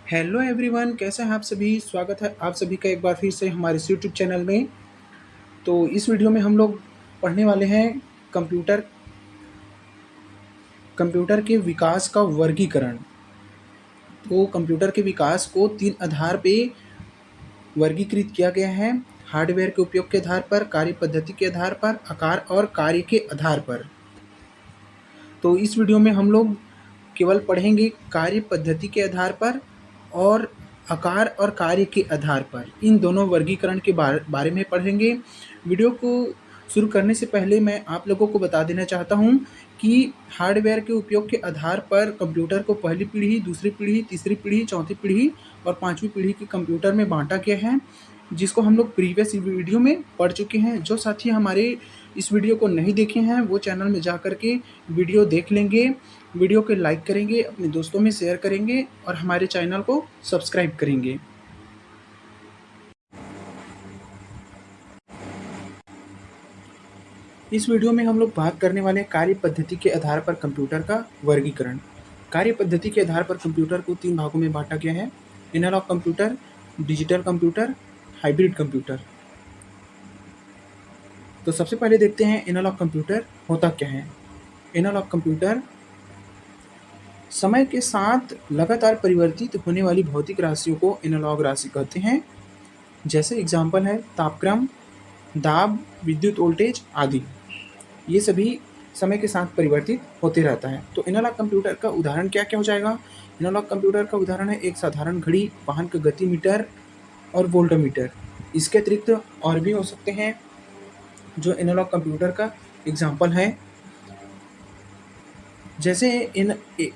Hello everyone, कैसे हैं आप सभी। स्वागत है आप सभी का एक बार फिर से हमारे इस यूट्यूब चैनल में। तो इस वीडियो में हम लोग पढ़ने वाले हैं कंप्यूटर कंप्यूटर के विकास का वर्गीकरण। तो कंप्यूटर के विकास को 3 आधार पे वर्गीकृत किया गया है। हार्डवेयर के उपयोग के आधार पर, कार्य पद्धति के आधार पर, आकार और कार्य के आधार पर। तो इस वीडियो में हम लोग केवल पढ़ेंगे कार्य पद्धति के आधार पर और आकार और कार्य के आधार पर। इन दोनों वर्गीकरण के बारे में पढ़ेंगे। वीडियो को शुरू करने से पहले मैं आप लोगों को बता देना चाहता हूं कि हार्डवेयर के उपयोग के आधार पर कंप्यूटर को पहली पीढ़ी, दूसरी पीढ़ी, तीसरी पीढ़ी, चौथी पीढ़ी और पाँचवीं पीढ़ी के कंप्यूटर में बांटा गया है, जिसको हम लोग प्रीवियस वीडियो में पढ़ चुके हैं। जो साथी हमारे इस वीडियो को नहीं देखे हैं वो चैनल में जा कर के वीडियो देख लेंगे। वीडियो को लाइक करेंगे, अपने दोस्तों में शेयर करेंगे और हमारे चैनल को सब्सक्राइब करेंगे। इस वीडियो में हम लोग बात करने वाले हैं कार्य पद्धति के आधार पर कंप्यूटर का वर्गीकरण। कार्य पद्धति के आधार पर कंप्यूटर को 3 भागों में बांटा गया है: analog computer, digital computer, hybrid computer. तो सबसे पहले देखते हैं एनालॉग कंप्यूटर होता क्या है। एनालॉग कंप्यूटर समय के साथ लगातार परिवर्तित होने वाली भौतिक राशियों को एनालॉग राशि कहते हैं। जैसे एग्जाम्पल है तापक्रम, दाब, विद्युत वोल्टेज आदि। ये सभी समय के साथ परिवर्तित होते रहता है। तो एनालॉग कंप्यूटर का उदाहरण क्या क्या हो जाएगा। एनालॉग कंप्यूटर का उदाहरण है एक साधारण घड़ी, वाहन का गति मीटर और वोल्टमीटर। इसके अतिरिक्त और भी हो सकते हैं जो एनालॉग कंप्यूटर का एग्जाम्पल है। जैसे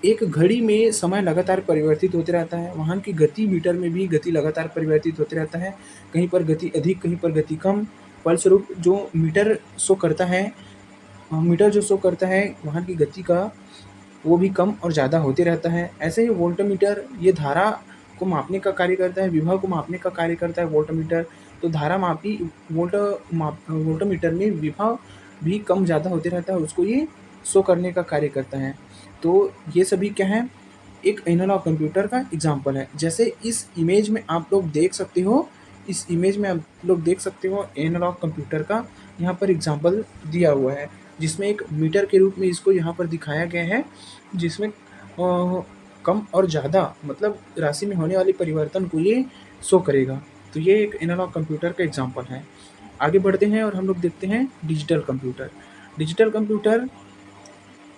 एक घड़ी में समय लगातार परिवर्तित होते रहता है, वाहन की गति मीटर में भी गति लगातार परिवर्तित होते रहता है। कहीं पर गति अधिक, कहीं पर गति कम। फलस्वरूप जो मीटर शो करता है वाहन की गति का, वो भी कम और ज़्यादा होते रहता है। ऐसे ही वोल्टमीटर ये धारा को मापने का कार्य करता है, विभव को मापने का कार्य करता है वोल्टमीटर। तो धारा मापी वोल्टमीटर में विभव भी कम ज़्यादा होते रहता है, उसको ये शो करने का कार्य करता है। तो ये सभी क्या है, एक एनालॉग कंप्यूटर का एग्जाम्पल है। जैसे इस इमेज में आप लोग देख सकते हो, एनालॉग कंप्यूटर का यहाँ पर एग्जाम्पल दिया हुआ है, जिसमें एक मीटर के रूप में इसको यहाँ पर दिखाया गया है, जिसमें कम और ज़्यादा मतलब राशि में होने वाले परिवर्तन को ये शो करेगा। तो ये एक एनालॉग कंप्यूटर का एग्जाम्पल है। आगे बढ़ते हैं और हम लोग देखते हैं डिजिटल कंप्यूटर। डिजिटल कंप्यूटर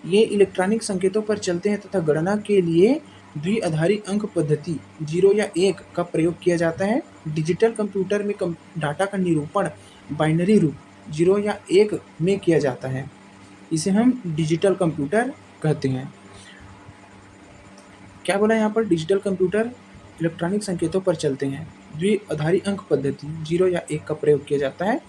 ये इलेक्ट्रॉनिक संकेतों पर चलते हैं तथा गणना के लिए द्विआधारी अंक पद्धति 0 या 1 का प्रयोग किया जाता है। डिजिटल कंप्यूटर में डाटा का निरूपण बाइनरी रूप 0 या 1 में किया जाता है। इसे हम डिजिटल कंप्यूटर कहते हैं। क्या बोला यहाँ पर, डिजिटल कंप्यूटर इलेक्ट्रॉनिक संकेतों पर चलते हैं, द्विआधारी अंक पद्धति 0 या 1 का प्रयोग किया जाता है।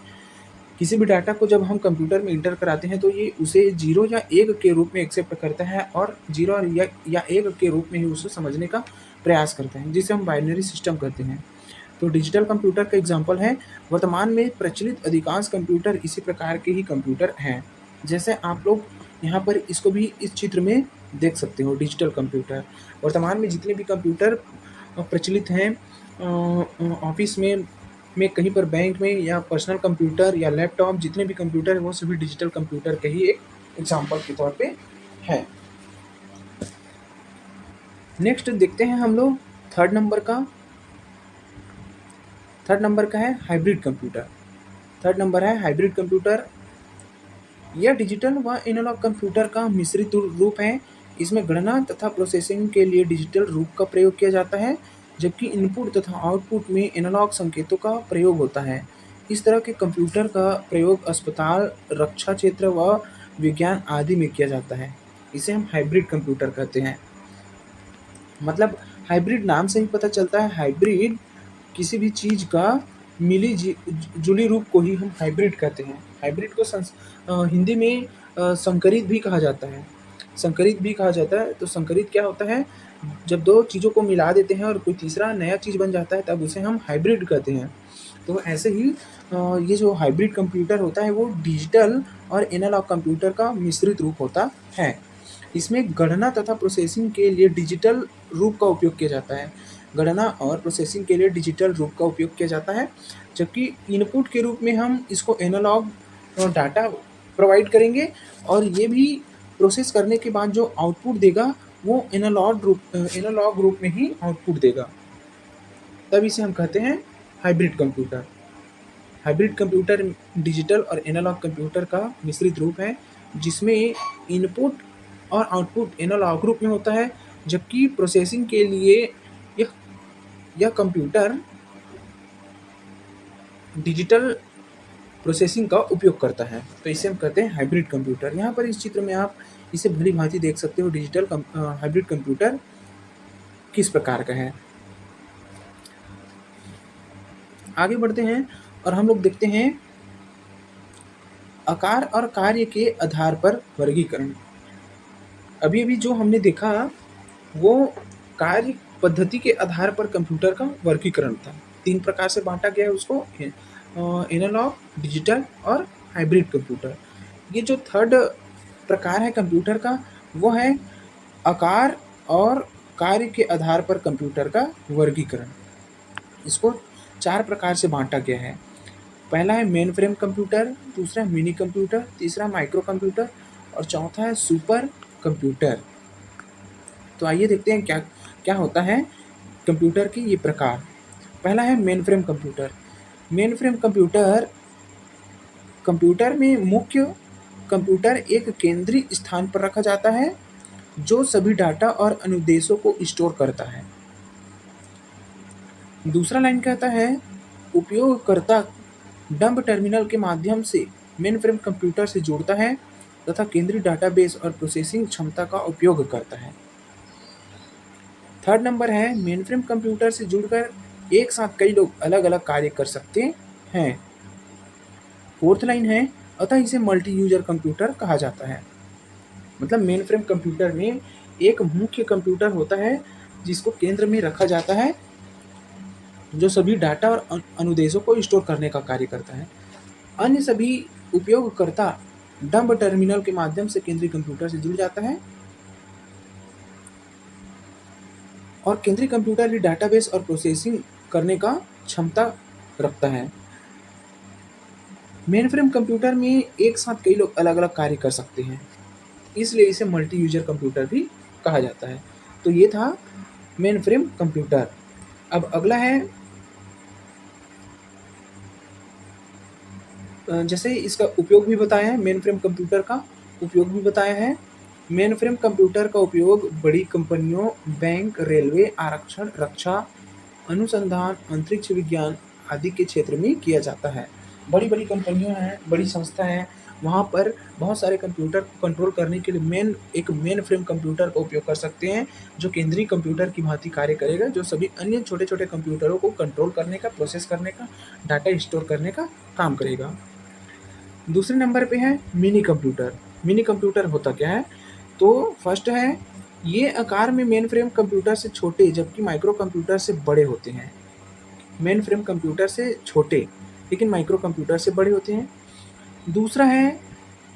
किसी भी डाटा को जब हम कंप्यूटर में इंटर कराते हैं तो ये उसे 0 या 1 के रूप में एक्सेप्ट करता है और 0 या 1 के रूप में ही उसे समझने का प्रयास करते हैं, जिसे हम बाइनरी सिस्टम कहते हैं। तो डिजिटल कंप्यूटर का एग्जाम्पल है, वर्तमान में प्रचलित अधिकांश कंप्यूटर इसी प्रकार के ही कंप्यूटर हैं। जैसे आप लोग यहाँ पर इसको भी इस चित्र में देख सकते हो। डिजिटल कंप्यूटर वर्तमान में जितने भी कंप्यूटर प्रचलित हैं ऑफिस में कहीं पर बैंक में या पर्सनल कंप्यूटर या लैपटॉप, जितने भी कंप्यूटर हैं वो सभी डिजिटल कंप्यूटर के ही एक एग्जाम्पल के तौर पे है। नेक्स्ट देखते हैं हम लोग थर्ड नंबर का है हाइब्रिड कंप्यूटर। थर्ड नंबर है हाइब्रिड कंप्यूटर। यह डिजिटल व एनालॉग कंप्यूटर का मिश्रित रूप है। इसमें गणना तथा प्रोसेसिंग के लिए डिजिटल रूप का प्रयोग किया जाता है, जबकि इनपुट तथा आउटपुट में एनालॉग संकेतों का प्रयोग होता है। इस तरह के कंप्यूटर का प्रयोग अस्पताल, रक्षा क्षेत्र व विज्ञान आदि में किया जाता है। इसे हम हाइब्रिड कंप्यूटर कहते हैं। मतलब हाइब्रिड नाम से ही पता चलता है, हाइब्रिड किसी भी चीज़ का मिली जुली रूप को ही हम हाइब्रिड कहते हैं। हाइब्रिड को हिंदी में संकरित भी कहा जाता है। तो संकरित क्या होता है, जब दो चीज़ों को मिला देते हैं और कोई तीसरा नया चीज़ बन जाता है तब उसे हम हाइब्रिड कहते हैं। तो ऐसे ही ये जो हाइब्रिड कंप्यूटर होता है वो डिजिटल और एनालॉग कंप्यूटर का मिश्रित रूप होता है। इसमें गणना तथा प्रोसेसिंग के लिए डिजिटल रूप का उपयोग किया जाता है। गणना और प्रोसेसिंग के लिए डिजिटल रूप का उपयोग किया जाता है, जबकि इनपुट के रूप में हम इसको एनालॉग डाटा प्रोवाइड करेंगे और ये भी प्रोसेस करने के बाद जो आउटपुट देगा वो एनालॉग रूप में ही आउटपुट देगा। तब इसे हम कहते हैं hybrid computer. Hybrid computer digital और एनालॉग कंप्यूटर का मिश्रित रूप है, जिसमें इनपुट और आउटपुट एनालॉग रूप में होता है, जबकि प्रोसेसिंग के लिए यह यह कंप्यूटर डिजिटल प्रोसेसिंग का उपयोग करता है। तो इसे हम कहते हैं हाइब्रिड कंप्यूटर। यहाँ पर इस चित्र में आप इसे भली भांति देख सकते हो हाइब्रिड कंप्यूटर किस प्रकार का है। आगे बढ़ते हैं और हम लोग देखते हैं आकार और कार्य के आधार पर वर्गीकरण। अभी अभी जो हमने देखा वो कार्य पद्धति के आधार पर कंप्यूटर का वर्गीकरण था। 3 प्रकार से बांटा गया है उसको, एनालॉग, डिजिटल और हाइब्रिड कंप्यूटर। ये जो थर्ड प्रकार है कंप्यूटर का वो है आकार और कार्य के आधार पर कंप्यूटर का वर्गीकरण। इसको 4 प्रकार से बांटा गया है। पहला है मेन फ्रेम कंप्यूटर, दूसरा मिनी कंप्यूटर, तीसरा माइक्रो कंप्यूटर और चौथा है सुपर कंप्यूटर। तो आइए देखते हैं क्या क्या होता है कंप्यूटर के ये प्रकार। पहला है main frame computer. Main frame computer में मुख्य कंप्यूटर एक केंद्रीय स्थान पर रखा जाता है जो सभी डाटा और अनुदेशों को स्टोर करता है। दूसरा लाइन कहता है उपयोगकर्ता डंब टर्मिनल के माध्यम से मेन फ्रेम कंप्यूटर से जुड़ता है तथा केंद्रीय डाटाबेस और प्रोसेसिंग क्षमता का उपयोग करता है। थर्ड नंबर है मेन फ्रेम कंप्यूटर से जुड़कर एक साथ कई लोग अलग अलग कार्य कर सकते हैं। फोर्थ लाइन है अतः इसे मल्टी यूजर कंप्यूटर कहा जाता है। मतलब मेन फ्रेम कंप्यूटर में एक मुख्य कंप्यूटर होता है जिसको केंद्र में रखा जाता है, जो सभी डाटा और अनुदेशों को स्टोर करने का कार्य करता है। अन्य सभी उपयोगकर्ता डंब टर्मिनल के माध्यम से केंद्रीय कंप्यूटर से जुड़ जाता है और केंद्रीय कंप्यूटर ही डाटाबेस और प्रोसेसिंग करने का क्षमता रखता है। मेन फ्रेम कंप्यूटर में एक साथ कई लोग अलग अलग कार्य कर सकते हैं, इसलिए इसे मल्टी यूजर कंप्यूटर भी कहा जाता है। तो ये था मेन फ्रेम कंप्यूटर। अब अगला है जैसे इसका उपयोग भी बताया है, मेन फ्रेम कंप्यूटर का उपयोग भी बताया है। मेन फ्रेम कंप्यूटर का उपयोग बड़ी कंपनियों, बैंक, रेलवे, आरक्षण, रक्षा, अनुसंधान, अंतरिक्ष विज्ञान आदि के क्षेत्र में किया जाता है। बड़ी बड़ी कंपनियां हैं, बड़ी संस्था हैं, वहाँ पर बहुत सारे कंप्यूटर को कंट्रोल करने के लिए एक मेन फ्रेम कंप्यूटर का उपयोग कर सकते हैं, जो केंद्रीय कंप्यूटर की भांति कार्य करेगा, जो सभी अन्य छोटे छोटे कंप्यूटरों को कंट्रोल करने का, प्रोसेस करने का, डाटा स्टोर करने का काम करेगा। दूसरे नंबर पे है मिनी कंप्यूटर। मिनी कंप्यूटर होता क्या है? तो फर्स्ट है ये आकार में मेन फ्रेम कंप्यूटर से छोटे जबकि माइक्रो कंप्यूटर से बड़े होते हैं। मेन फ्रेम कंप्यूटर से छोटे लेकिन माइक्रो कंप्यूटर से बड़े होते हैं। दूसरा है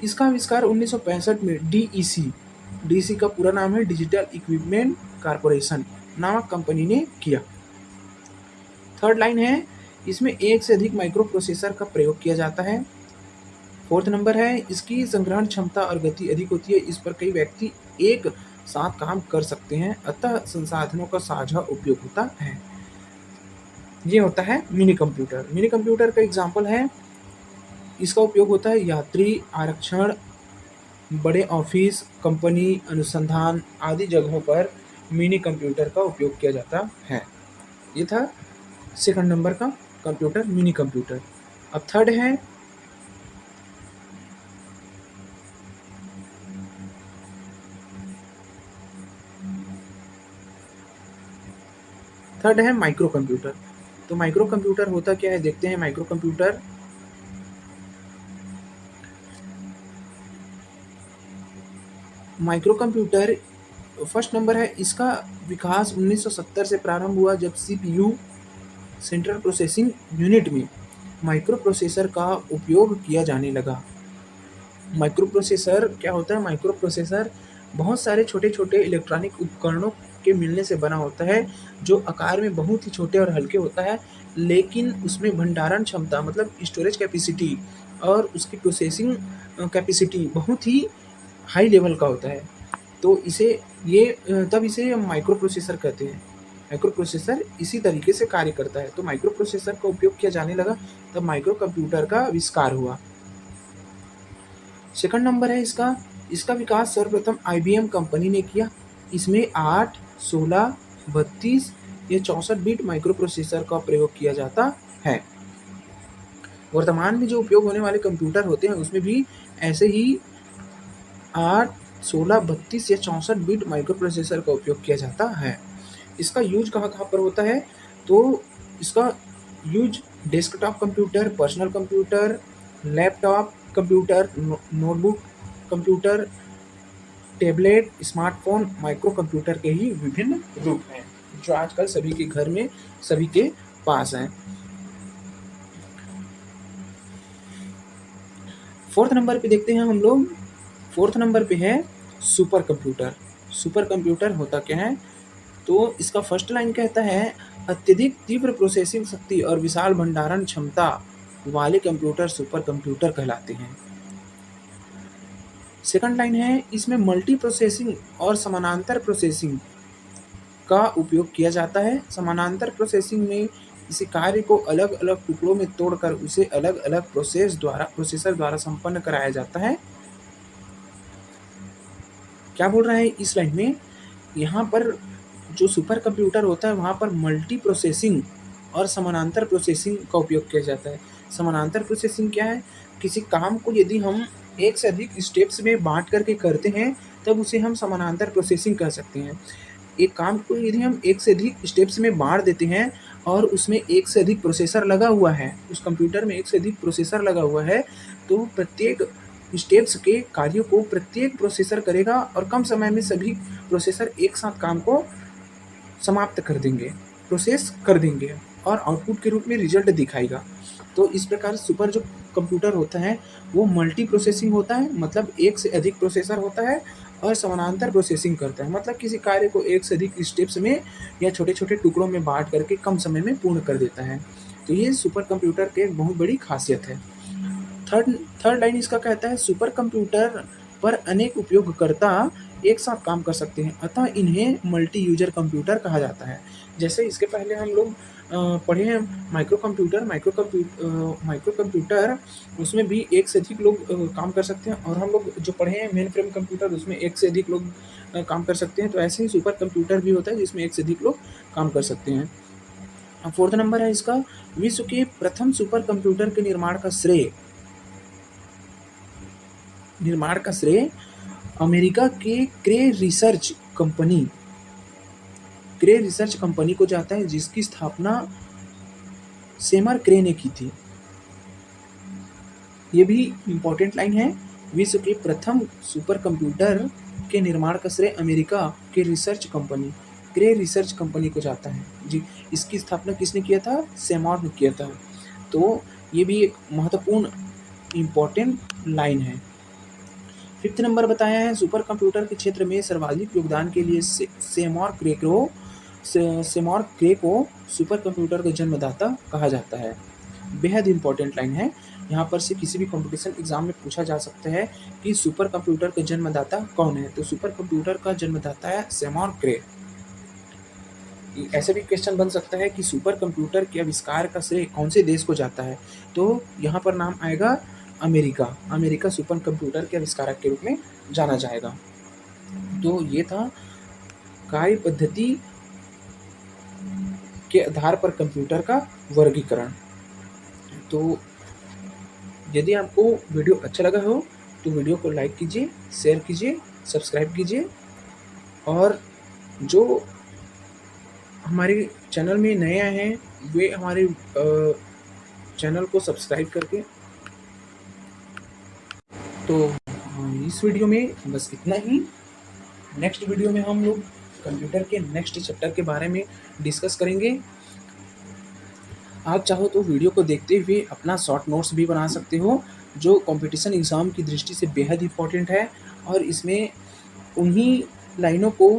इसका आविष्कार 1965 में डीईसी का पूरा नाम है डिजिटल इक्विपमेंट कॉर्पोरेशन नामक कंपनी ने किया। थर्ड लाइन है इसमें एक से अधिक माइक्रो प्रोसेसर का प्रयोग किया जाता है। फोर्थ नंबर है इसकी संग्रहण क्षमता और गति अधिक होती है, इस पर कई व्यक्ति एक साथ काम कर सकते हैं, अतः संसाधनों का साझा उपयोग होता है। ये होता है मिनी कंप्यूटर। मिनी कंप्यूटर का एग्जाम्पल है, इसका उपयोग होता है यात्री आरक्षण, बड़े ऑफिस, कंपनी, अनुसंधान आदि जगहों पर मिनी कंप्यूटर का उपयोग किया जाता है। ये था सेकंड नंबर का कंप्यूटर, मिनी कंप्यूटर। अब थर्ड है माइक्रो कंप्यूटर। तो माइक्रो कंप्यूटर होता क्या है देखते हैं। माइक्रो कंप्यूटर फर्स्ट नंबर है, इसका विकास 1970 से प्रारंभ हुआ जब सीपीयू सेंट्रल प्रोसेसिंग यूनिट में माइक्रो प्रोसेसर का उपयोग किया जाने लगा। माइक्रो प्रोसेसर क्या होता है? माइक्रो प्रोसेसर बहुत सारे छोटे छोटे इलेक्ट्रॉनिक उपकरणों के मिलने से बना होता है, जो आकार में बहुत ही छोटे और हल्के होता है, लेकिन उसमें भंडारण क्षमता मतलब स्टोरेज कैपेसिटी और उसकी प्रोसेसिंग कैपेसिटी बहुत ही हाई लेवल का होता है। तो तब इसे माइक्रो प्रोसेसर कहते हैं। माइक्रो प्रोसेसर इसी तरीके से कार्य करता है। तो माइक्रो प्रोसेसर का उपयोग किया जाने लगा, तब माइक्रो कंप्यूटर का आविष्कार हुआ। सेकंड नंबर है इसका विकास सर्वप्रथम IBM कंपनी ने किया। इसमें 8, 16, 32 या 64 बिट माइक्रो प्रोसेसर का प्रयोग किया जाता है। वर्तमान में जो उपयोग होने वाले कंप्यूटर होते हैं उसमें भी ऐसे ही 8, 16, 32 या 64 बिट माइक्रो प्रोसेसर का उपयोग किया जाता है। इसका यूज कहाँ कहाँ पर होता है? तो इसका use desktop computer, personal computer, laptop computer, notebook computer, tablet, smartphone, micro computer के ही विभिन्न रूप हैं, जो आजकल सभी के घर में सभी के पास हैं। फोर्थ नंबर पे देखते हैं हम लोग। फोर्थ नंबर पे है सुपर कंप्यूटर। सुपर कंप्यूटर होता क्या है? तो इसका फर्स्ट लाइन कहता है अत्यधिक तीव्र प्रोसेसिंग शक्ति और विशाल भंडारण क्षमता वाले कंप्यूटर सुपर कंप्यूटर कहलाते हैं। सेकंड लाइन है इसमें मल्टी प्रोसेसिंग और समानांतर प्रोसेसिंग का उपयोग किया जाता है। समानांतर प्रोसेसिंग में किसी कार्य को अलग अलग टुकड़ों में तोड़कर उसे अलग अलग प्रोसेसर द्वारा संपन्न कराया जाता है। क्या बोल रहा है इस लाइन में? यहाँ पर जो सुपर कंप्यूटर होता है वहाँ पर मल्टी प्रोसेसिंग और समानांतर प्रोसेसिंग का उपयोग किया जाता है। समानांतर प्रोसेसिंग क्या है? किसी काम को यदि हम एक से अधिक स्टेप्स में बांट करके करते हैं तब उसे हम समानांतर प्रोसेसिंग कह सकते हैं। एक काम को यदि हम एक से अधिक स्टेप्स में बांट देते हैं और उसमें एक से अधिक प्रोसेसर लगा हुआ है, उस कंप्यूटर में एक से अधिक प्रोसेसर लगा हुआ है, तो प्रत्येक स्टेप्स के कार्यों को प्रत्येक प्रोसेसर करेगा और कम समय में सभी प्रोसेसर एक साथ काम को समाप्त कर देंगे, प्रोसेस कर देंगे और आउटपुट के रूप में रिजल्ट दिखाएगा। तो इस प्रकार सुपर जो कंप्यूटर होता है वो मल्टी प्रोसेसिंग होता है, मतलब एक से अधिक प्रोसेसर होता है, और समानांतर प्रोसेसिंग करता है, मतलब किसी कार्य को एक से अधिक स्टेप्स में या छोटे छोटे टुकड़ों में बांट करके कम समय में पूर्ण कर देता है। तो ये सुपर कंप्यूटर की एक बहुत बड़ी खासियत है। थर्ड लाइन इसका कहता है सुपर कंप्यूटर पर अनेक उपयोगकर्ता एक साथ काम कर सकते हैं, अतः इन्हें मल्टी यूजर कंप्यूटर कहा जाता है। जैसे इसके पहले हम लोग पढ़े हैं माइक्रो कंप्यूटर, उसमें भी एक से अधिक लोग काम कर सकते हैं, और हम लोग जो पढ़े हैं मेन फ्रेम कंप्यूटर उसमें एक से अधिक लोग काम कर सकते हैं। तो ऐसे ही सुपर कंप्यूटर भी होता है जिसमें एक से अधिक लोग काम कर सकते हैं। फोर्थ नंबर है इसका विश्व के प्रथम सुपर कंप्यूटर के निर्माण का श्रेय अमेरिका के क्रे रिसर्च कंपनी को जाता है, जिसकी स्थापना सेमर क्रे ने की थी। ये भी इम्पोर्टेंट लाइन है। विश्व के प्रथम सुपर कंप्यूटर के निर्माण का श्रेय अमेरिका के क्रे रिसर्च कंपनी को जाता है जी। इसकी स्थापना किसने किया था? सेमर ने किया था। तो ये भी एक महत्वपूर्ण इम्पोर्टेंट लाइन है। फिफ्थ नंबर बताया है सुपर कंप्यूटर के क्षेत्र में सर्वाधिक योगदान के लिए सेमर क्रे को सुपर कंप्यूटर का जन्मदाता कहा जाता है। बेहद इंपॉर्टेंट लाइन है। यहाँ पर से किसी भी कंपटीशन एग्जाम में पूछा जा सकता है कि सुपर कंप्यूटर का जन्मदाता कौन है, तो सुपर कंप्यूटर का जन्मदाता है सेमर क्रे। ऐसे भी क्वेश्चन बन सकता है कि सुपर कंप्यूटर के आविष्कार का श्रेय कौन से देश को जाता है, तो यहाँ पर नाम आएगा अमेरिका सुपर कंप्यूटर के आविष्कारक के रूप में जाना जाएगा। तो ये था कार्य पद्धति के आधार पर कंप्यूटर का वर्गीकरण। तो यदि आपको वीडियो अच्छा लगा हो तो वीडियो को लाइक कीजिए, शेयर कीजिए, सब्सक्राइब कीजिए, और जो हमारे चैनल में नए आए हैं वे हमारे चैनल को सब्सक्राइब करके। तो इस वीडियो में बस इतना ही। नेक्स्ट वीडियो में हम लोग कंप्यूटर के नेक्स्ट चैप्टर के बारे में डिस्कस करेंगे। आप चाहो तो वीडियो को देखते हुए अपना शॉर्ट नोट्स भी बना सकते हो, जो कंपटीशन एग्ज़ाम की दृष्टि से बेहद इंपॉर्टेंट है, और इसमें उन्हीं लाइनों को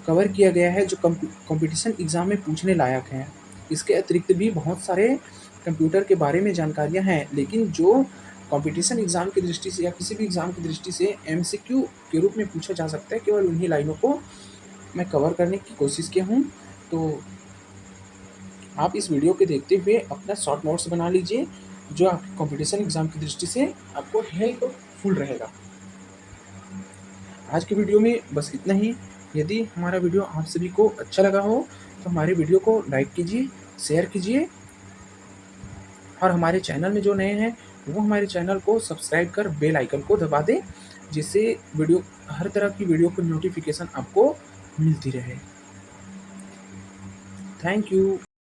कवर किया गया है जो कंपटीशन एग्ज़ाम में पूछने लायक हैं। इसके अतिरिक्त भी बहुत सारे कंप्यूटर के बारे में जानकारियाँ हैं, लेकिन जो कंपटीशन एग्ज़ाम की दृष्टि से या किसी भी एग्ज़ाम की दृष्टि से एमसीक्यू के रूप में पूछा जा सकता है, केवल उन्हीं लाइनों को मैं कवर करने की कोशिश किया हूँ। तो आप इस वीडियो को देखते हुए अपना शॉर्ट नोट्स बना लीजिए, जो आपके कंपटीशन एग्ज़ाम की दृष्टि से आपको हेल्पफुल रहेगा। आज की वीडियो में बस इतना ही। यदि हमारा वीडियो आप सभी को अच्छा लगा हो तो हमारे वीडियो को लाइक कीजिए, शेयर कीजिए, और हमारे चैनल में जो नए हैं वो हमारे चैनल को सब्सक्राइब कर बेल आइकन को दबा दें, जिससे हर तरह की वीडियो की नोटिफिकेशन आपको मिलती रहे। Thank you.